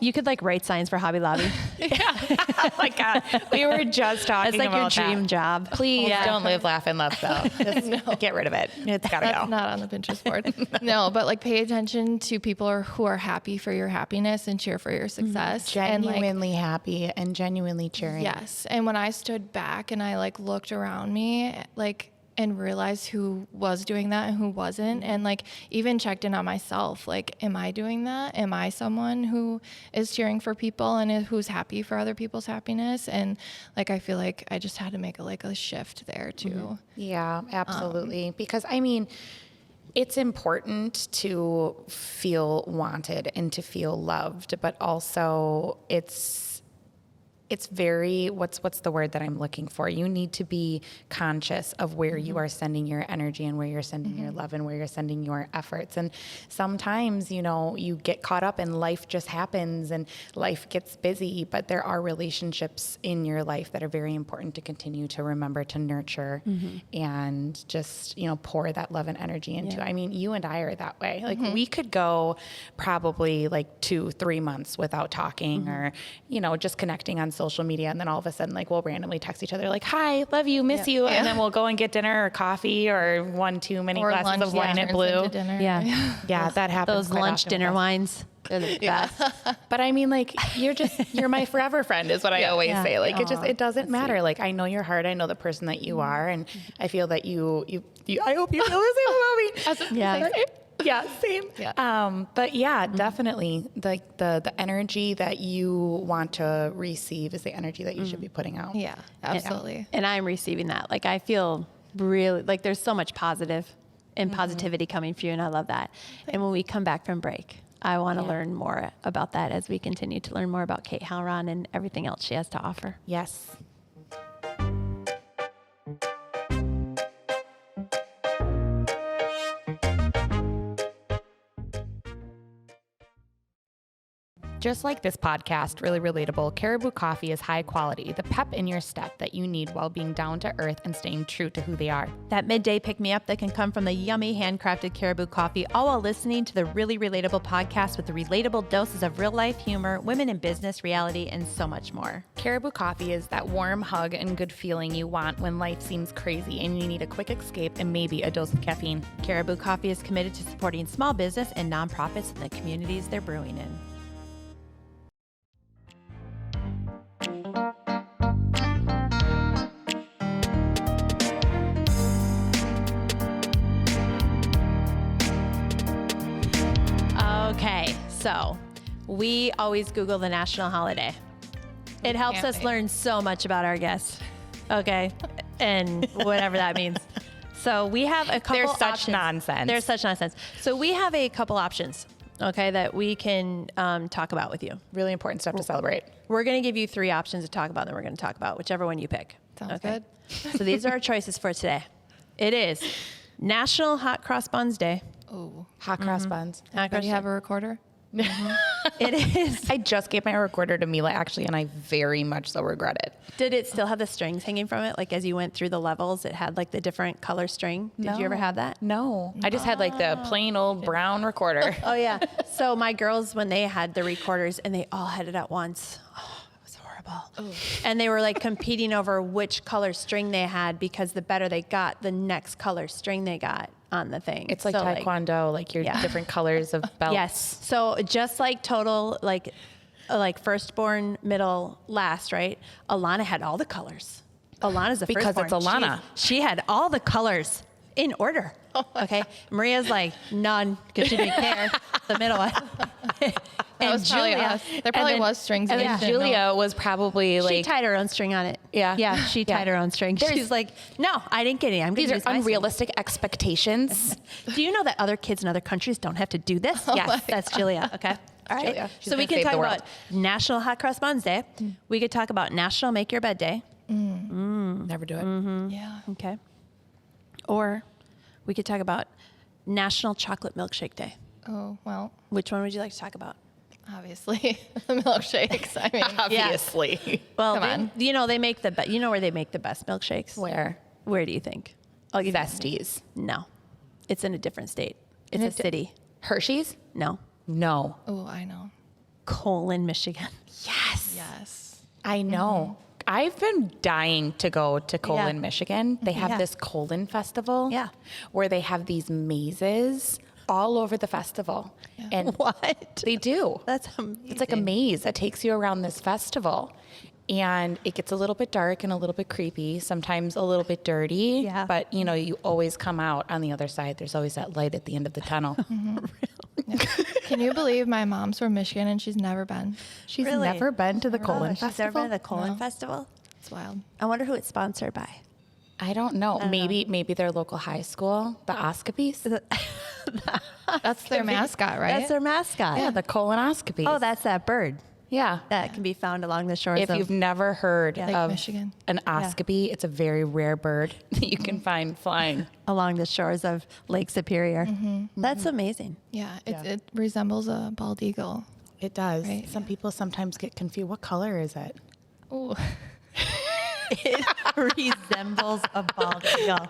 You could like write signs for Hobby Lobby. Oh my God. We were just talking It's like your about dream that. job. Please don't live, laugh, and love though. Just get rid of it. It's gotta That's go. not on the Pinterest board. No, but like pay attention to people who are happy for your happiness and cheer for your success. And like, Genuinely happy and genuinely cheering. yes. And when I stood back and I like looked around me, like, and realized who was doing that and who wasn't, and like even checked in on myself, like, am I doing that? Am I someone who is cheering for people and who's happy for other people's happiness? And like, I feel like I just had to make a shift there too. Yeah, absolutely. Because I mean, it's important to feel wanted and to feel loved, but also it's very, what's the word that I'm looking for? You need to be conscious of where you are sending your energy and where you're sending your love and where you're sending your efforts. And sometimes, you know, you get caught up and life just happens and life gets busy, but there are relationships in your life that are very important to continue to remember to nurture and just, you know, pour that love and energy into. I mean, you and I are that way. Like we could go probably like 2-3 months without talking or, you know, just connecting on social media, and then all of a sudden, like, we'll randomly text each other like, hi, love you, miss you, and then we'll go and get dinner or coffee or one too many glasses of wine at Blue. Yeah, that happens. Those quite lunch often dinner with us. wines. They're the best. But I mean, like, you're my forever friend is what I always say. Like, it doesn't matter. Like, I know your heart. I know the person that you are. And I feel that you I hope you feel the same about me. Yeah. Yeah, same. Yeah. But yeah, definitely like the energy that you want to receive is the energy that you should be putting out. Yeah, absolutely. And I'm receiving that. Like, I feel really like there's so much positive and positivity coming for you, and I love that. And when we come back from break, I want to learn more about that as we continue to learn more about Kait Halron and everything else she has to offer. Yes. Just like this podcast, Really Relatable, Caribou Coffee is high quality, the pep in your step that you need while being down to earth and staying true to who they are. That midday pick-me-up that can come from the yummy handcrafted Caribou coffee, all while listening to the Really Relatable podcast with the relatable doses of real-life humor, women in business, reality, and so much more. Caribou Coffee is that warm hug and good feeling you want when life seems crazy and you need a quick escape and maybe a dose of caffeine. Caribou Coffee is committed to supporting small business and nonprofits in the communities they're brewing in. Okay, so we always Google the national holiday. It helps Can't us wait. learn so much about our guests, okay, and whatever that means. So we have a couple There's such options. nonsense. There's such nonsense. So we have a couple options, okay, that we can talk about with you. Really important stuff to celebrate. We're going to give you 3 options to talk about, and we're going to talk about whichever one you pick. Sounds good. So these are our choices for today. It is National Hot Cross Buns Day. Oh, Hot cross buns. Hot do cross you have a recorder? It is. I just gave my recorder to Mila actually, and I very much so regret it. Did it still have the strings hanging from it? Like as you went through the levels, it had like the different color string. Did you ever have that? No. I just had like the plain old brown recorder. Oh yeah. So my girls, when they had the recorders and they all had it at once, it was horrible. And they were like competing over which color string they had because the better they got, the next color string they got on the thing. It's like So, taekwondo, like your different colors of belts. Yes. So just like total, like firstborn, middle, last, right? Alana had all the colors. Alana's a Because firstborn. it's Alana. She had all the colors in order. Okay. Maria's like none because she didn't care. The middle one. That was probably us. There probably was strings. And we then just didn't know. Julia was probably She like, tied her own string on it. Yeah. Yeah. She tied her own string. She's like, no, I didn't get any. I'm going these to are use my string." unrealistic expectations. Do you know that other kids in other countries don't have to do this? Yes, that's Julia. Okay. All right. Julia. She's So we gonna can save talk the world. about National Hot Cross Buns Day. We could talk about National Make Your Bed Day. Never do it. Yeah. Okay. Or we could talk about National Chocolate Milkshake Day. Oh, well, Which one would you like to talk about? Obviously, milkshakes. I mean, Obviously. Well, Come on. they make the you know where they make the best milkshakes? Where? Where do you think? I'll give you- Zesties. No, it's in a different state. It's a city. Hershey's? No, No. oh, I know. Colon, Michigan. Yes. Yes. I know. I've been dying to go to Colon, Yeah. Michigan. They have Yeah. this Colon festival. Yeah. Where they have these mazes all over the festival. Yeah. And What? they do. That's amazing. It's like a maze that takes you around this festival. And it gets a little bit dark and a little bit creepy, sometimes a little bit dirty. Yeah. But, you know, you always come out on the other side. There's always that light at the end of the tunnel. Yeah. Can you believe my mom's from Michigan and she's never been? She's Really? never been to the Colon She's never Festival? been to the Colon No. Festival? It's wild. I wonder who it's sponsored by. I don't know. Maybe their local high school, the Oscopies. That's their mascot, right? That's their mascot. Yeah, the colonoscopies. Oh, that's that bird yeah. that can be found along the shores If of you've never heard Lake of Michigan. an oscopy, it's a very rare bird that you can find flying. along the shores of Lake Superior. That's amazing. Yeah, it resembles a bald eagle. It does. Right. Some people sometimes get confused. What color is it? Oh, It resembles a bald eagle.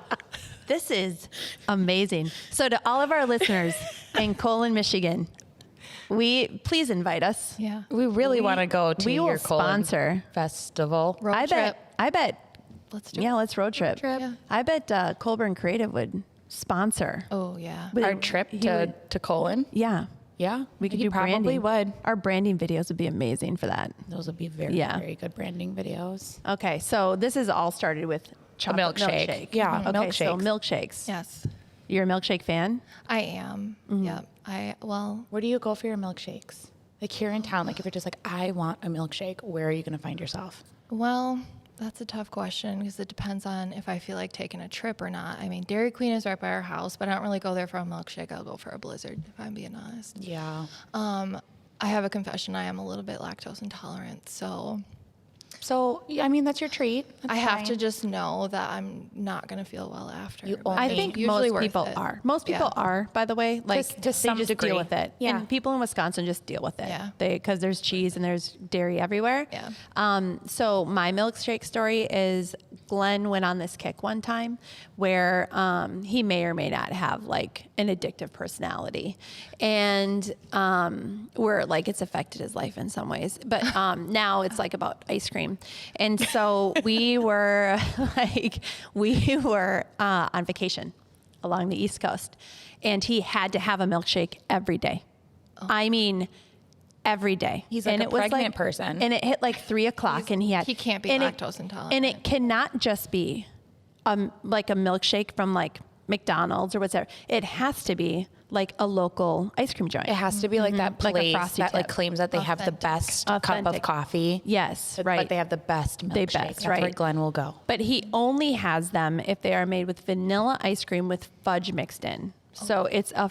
This is amazing. So to all of our listeners in Colon, Michigan, please invite us. yeah. We really want to go to we will your Colon sponsor. festival. Road trip. I bet. Let's do Yeah, it. let's road trip. trip. Yeah. I bet Colburn Creative would sponsor. Oh, yeah. But Our trip he to would- Colon. Yeah. Yeah, We could he do probably branding. would. Our branding videos would be amazing for that. Those would be very, Yeah. very good branding videos. Okay, so this is all started with chocolate milkshake. Yeah, Okay, so milkshakes. milkshakes. Yes, You're a milkshake fan? I am. Yeah. Well, Where do you go for your milkshakes? Like here in town, like if you're just like, I want a milkshake, where are you going to find yourself? that's a tough question because it depends on if I feel like taking a trip or not. I mean, Dairy Queen is right by our house, but I don't really go there for a milkshake. I'll go for a Blizzard, if I'm being honest. Yeah. I have a confession. I am a little bit lactose intolerant, so So, I mean, that's your treat. I have to just know that I'm not going to feel well after. You but only- I mean, think usually most worth people it. are. Most people Yeah. are, by the way. Like To they some just degree. deal with it. Yeah. And people in Wisconsin just deal with it. Yeah. Because there's cheese and there's dairy everywhere. Yeah. So my milkshake story is Glenn went on this kick one time where he may or may not have like an addictive personality, and where like it's affected his life in some ways. But now it's like about ice cream, and so we were on vacation along the East Coast, and he had to have a milkshake every day. I mean, every day. He's like and a it was pregnant person. And it hit like 3:00, and He can't be and lactose intolerant. And it cannot just be like a milkshake from like McDonald's or whatever. It has to be like a local ice cream joint. It has to be like that Like a place Frosty that like Tip. claims that they have the Authentic. best cup of Authentic. coffee. Yes, But right. they have the best milkshake. They best, That's where right. Glenn will go. But he only has them if they are made with vanilla ice cream with fudge mixed in. So it's a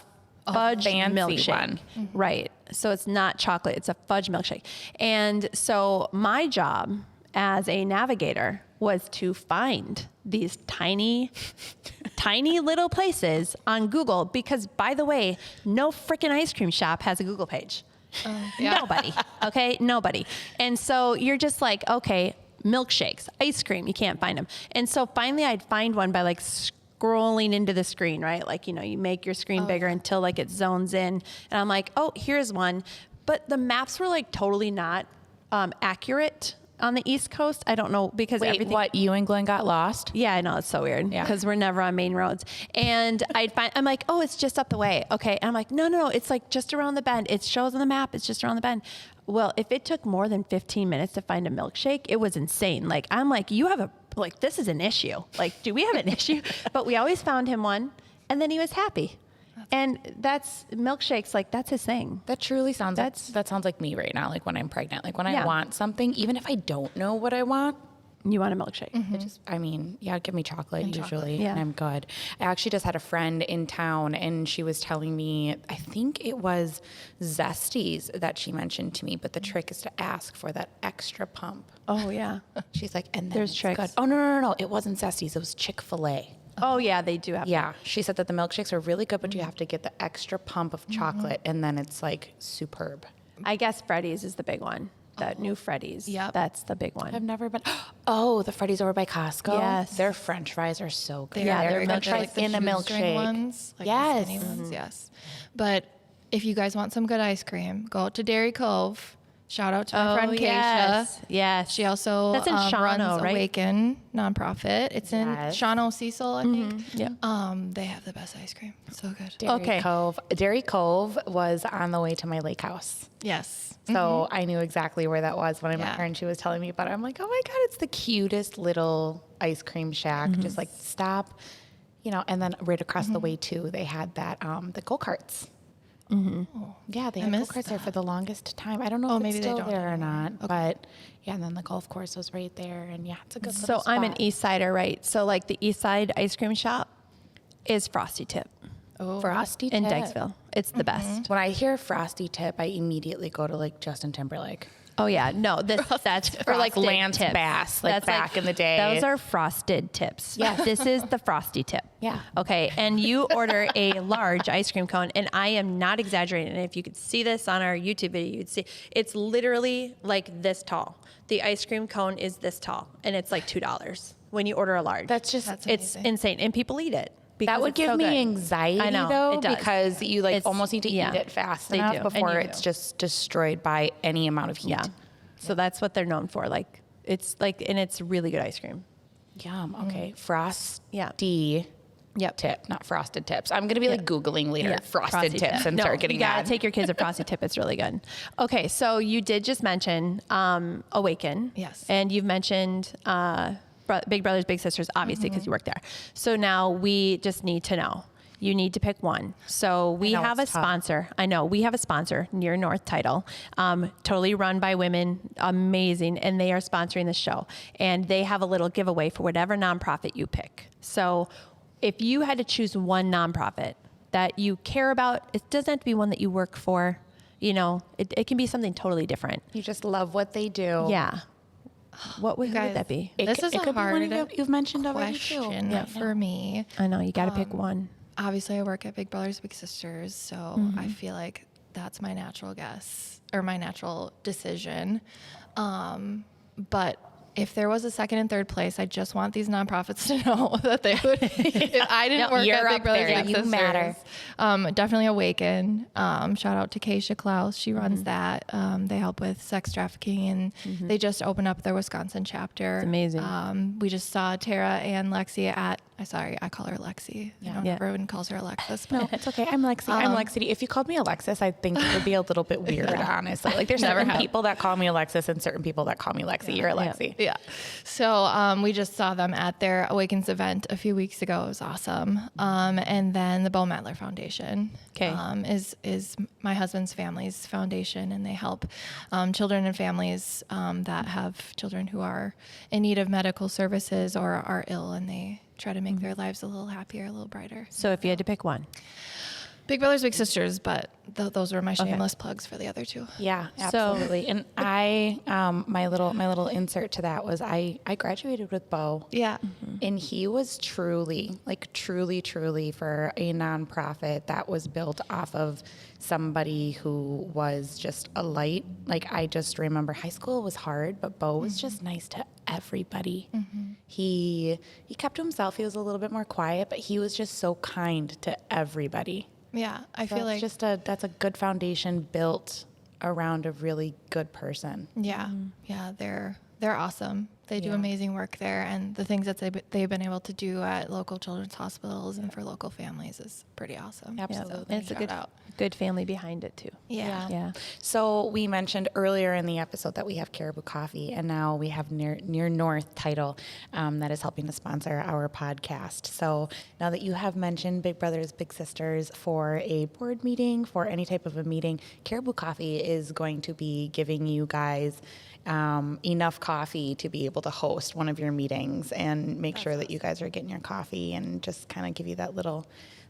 fudge fancy milkshake. one. Right. So it's not chocolate, it's a fudge milkshake. And so my job as a navigator was to find these tiny little places on Google because, by the way, no freaking ice cream shop has a Google page. Yeah. Nobody. Okay, nobody. And so you're just like, okay, milkshakes, ice cream, you can't find them. And so finally I'd find one by like scrolling into the screen, right? Like, you know, you make your screen bigger until like it zones in. And I'm like, oh, here's one. But the maps were like totally not accurate on the East Coast. I don't know because Wait, everything. what? You and Glenn got lost? Yeah, I know, it's so weird Yeah. because we're never on main roads. And I'm like, oh, it's just up the way. Okay. And I'm like, no, it's like just around the bend. It shows on the map. It's just around the bend. Well, if it took more than 15 minutes to find a milkshake, it was insane. Like, I'm like, this is an issue. Like, do we have an issue? But we always found him one and then he was happy. And that's milkshakes. Like, that's his thing. That truly sounds that sounds like me right now. Like when I'm pregnant, like when I Yeah. want something, even if I don't know what I want, You want a milkshake. give me chocolate usually, Yeah. and I'm good. I actually just had a friend in town, and she was telling me, I think it was Zesties that she mentioned to me, but the trick is to ask for that extra pump. Oh, yeah. She's like, and then There's it's tricks. good. Oh no, it wasn't Zesties. It was Chick-fil-A. Oh, yeah, they do have. Yeah, she said that the milkshakes are really good, but you have to get the extra pump of chocolate, and then it's like superb. I guess Freddy's is the big one. That new Freddy's. Yep. That's the big one. I've never been. Oh, the Freddy's over by Costco. Yes. Their French fries are so good. Yeah, Their they're French good. fries Like the in a shoestring milkshake. ones, like Yes. the skinny ones, yes. But if you guys want some good ice cream, go out to Dairy Cove. Shout out to my friend Keisha. Yes. She also That's in Shawano, runs right? Awaken nonprofit. It's in Yes. Shawano, Cecil, I think. Yeah. They have the best ice cream. It's so good. Dairy Cove. Dairy Cove was on the way to my lake house. Yes. So I knew exactly where that was when I met Yeah. her and she was telling me about it. I'm like, oh my God, it's the cutest little ice cream shack. Just like stop, and then right across the way too, they had that, the go-karts. Yeah, they had missed go-karts there for the longest time. I don't know if maybe it's they still don't there or not, but yeah, and then the golf course was right there. And yeah, it's a good little So I'm an spot. East Sider, right? So like the East Side ice cream shop is Frosty Tip Frosty in Tip. Dykesville. It's the best. When I hear Frosty Tip, I immediately go to like Justin Timberlake. Oh yeah, no, that's Or like frosted Lance tips. Bass, like That's back in the day. Those are frosted tips. Yeah. This is the Frosty Tip. Yeah. Okay, and you order a large ice cream cone, and I am not exaggerating. And if you could see this on our YouTube video, you'd see it's literally like this tall. The ice cream cone is this tall, and it's like $2 when you order a large. That's it's amazing. insane, and people eat it. because That would it's give so me good. anxiety I know, though, it does. because you like It's- almost need to yeah, eat it fast they enough do, and before you it's do. just destroyed by any amount of heat. Yeah. So that's what they're known for. Like it's like, and it's really good ice cream. Yum. Okay. Frosty Yep. tip, not frosted tips. I'm gonna be like Googling later frosted Frosty tips Tip. and No, start getting you gotta mad. take your kids a Frosty Tip. It's really good. Okay, so you did just mention Awaken. Yes. And you've mentioned Big Brothers Big Sisters, obviously, because you work there. So now we just need to know. You need to pick one. So we know have a it's tough. sponsor. I know we have a sponsor, Near North Title, totally run by women, amazing, and they are sponsoring the show. And they have a little giveaway for whatever nonprofit you pick. So if you had to choose one nonprofit that you care about, it doesn't have to be one that you work for. You know, it can be something totally different. You just love what they do. Yeah. What would, who Guys, would that be? It This c- is it a could be one hard you've mentioned already too. question for me. I know you got to pick one. Obviously, I work at Big Brothers Big Sisters, so I feel like that's my natural guess or my natural decision. But if there was a second and third place, I just want these nonprofits to know that they would. If I didn't No, work you're at Big up Brothers there. Big You Sisters, matter. Definitely Awaken. Shout out to Keisha Klaus. She runs that. They help with sex trafficking, and they just opened up their Wisconsin chapter. It's amazing. We just saw Tara and Lexi at. I call her Lexi. I don't know Yeah. if everyone calls her Alexis. But No, it's okay. I'm Lexi. I'm Lexi. If you called me Alexis, I think it would be a little bit weird, honestly. Like there's certain people that call me Alexis and certain people that call me Lexi. You're Alexi. Yeah. So we just saw them at their Awakens event a few weeks ago. It was awesome. And then the Bo Matler Foundation 'Kay. is my husband's family's foundation, and they help children and families that have children who are in need of medical services or are ill, and they try to make their lives a little happier, a little brighter. So if you had to pick one. Big Brothers Big Sisters, but those were my shameless plugs for the other two. Yeah, So- absolutely. And I, my little insert to that was I graduated with Bo. Yeah. And he was truly for a nonprofit that was built off of somebody who was just a light. Like I just remember high school was hard, but Bo was just nice to everybody. He kept to himself. He was a little bit more quiet, but he was just so kind to everybody. Yeah. I So feel it's like that's a good foundation built around a really good person. Yeah, yeah, they're awesome. They do Yeah. amazing work there, and the things that they've been able to do at local children's hospitals and for local families is pretty awesome. Absolutely. And it's a good family behind it too. Yeah. Yeah. So we mentioned earlier in the episode that we have Caribou Coffee, and now we have Near North Title that is helping to sponsor our podcast. So now that you have mentioned Big Brothers Big Sisters for a board meeting, for any type of a meeting, Caribou Coffee is going to be giving you guys enough coffee to be able to host one of your meetings and make sure that you guys are getting your coffee and just kind of give you that little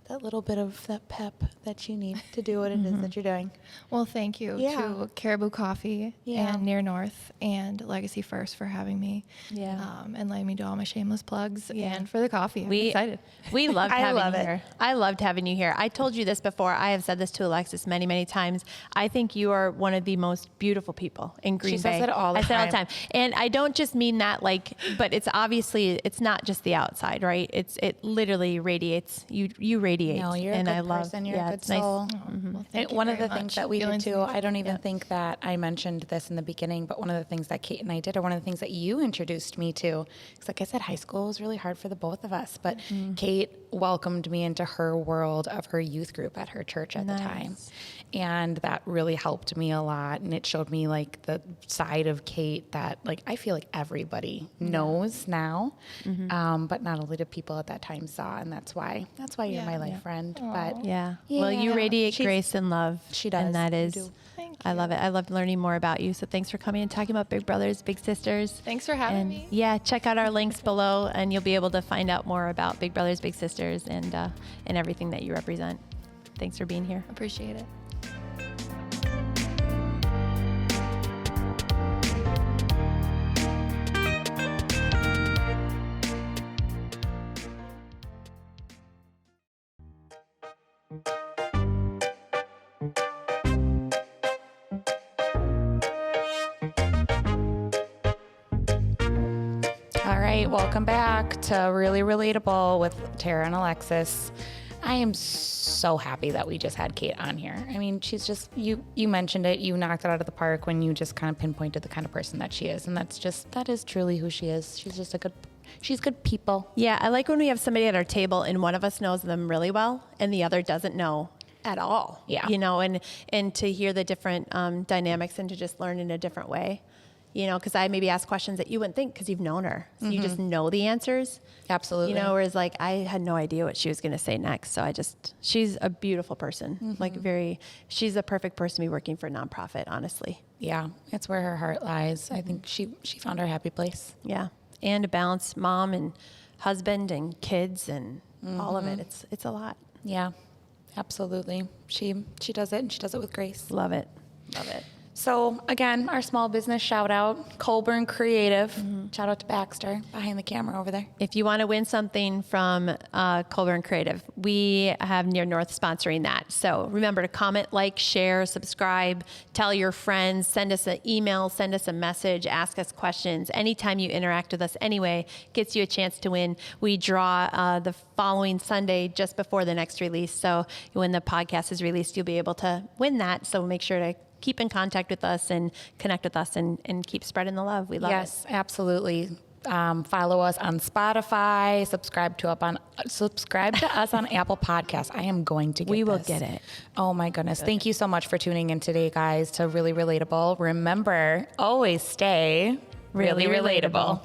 that little bit of that pep that you need to do what it is that you're doing. Well, thank you to Caribou Coffee and Near North and Legacy First for having me. And letting me do all my shameless plugs and for the coffee. I'm excited. We loved having you here. I loved having you here. I told you this before. I have said this to Alexis many, many times. I think you are one of the most beautiful people in Green Bay. She says it all the time. I say it all the time. And I don't just mean that but it's obviously, it's not just the outside, right? It literally radiates. You radiate. No, you're a good person. You're a good soul. Well, one of the things that we did too, I don't even think that I mentioned this in the beginning, but one of the things that Kait and I did, or one of the things that you introduced me to, because like I said, high school was really hard for the both of us, but Kait welcomed me into her world of her youth group at her church at the time. And that really helped me a lot. And it showed me like the side of Kait that like I feel like everybody knows now, but not only the people at that time saw. And that's why you're my life friend. But well, you radiate grace and love. She does. And that is, Thank you. I love it. I love learning more about you. So thanks for coming and talking about Big Brothers, Big Sisters. Thanks for having me. Yeah, check out our links below and you'll be able to find out more about Big Brothers, Big Sisters and everything that you represent. Thanks for being here. Appreciate it. all right, welcome back to Really Relatable with Tara and Alexis. I am so happy that we just had Kait on here. I mean, she's just, you mentioned it, you knocked it out of the park when you just kind of pinpointed the kind of person that she is. And that is truly who she is. She's just she's good people. Yeah, I like when we have somebody at our table and one of us knows them really well and the other doesn't know at all. Yeah. You know, and to hear the different dynamics and to just learn in a different way. You know, because I maybe ask questions that you wouldn't think because you've known her. So you just know the answers. Absolutely. You know, whereas like I had no idea what she was going to say next. So she's a beautiful person. Like she's a perfect person to be working for a nonprofit, honestly. Yeah, it's where her heart lies. I think she found her happy place. Yeah. And to balance mom and husband and kids and all of it. It's a lot. Yeah, absolutely. She does it and she does it with grace. Love it. Love it. So again, our small business shout out, Colburn Creative. Shout out to Baxter behind the camera over there. If you want to win something from Colburn Creative, we have Near North sponsoring that. So remember to comment, like, share, subscribe, tell your friends, send us an email, send us a message, ask us questions. Anytime you interact with us anyway, gets you a chance to win. We draw the following Sunday just before the next release. So when the podcast is released, you'll be able to win that. So make sure to keep in contact with us and connect with us and keep spreading the love. We love it. Yes, absolutely. Follow us on Spotify. Subscribe to us on Apple Podcasts. I am going to get We will this. get it. Oh my goodness. Thank you so much for tuning in today, guys, to Really Relatable. Remember, always stay really relatable.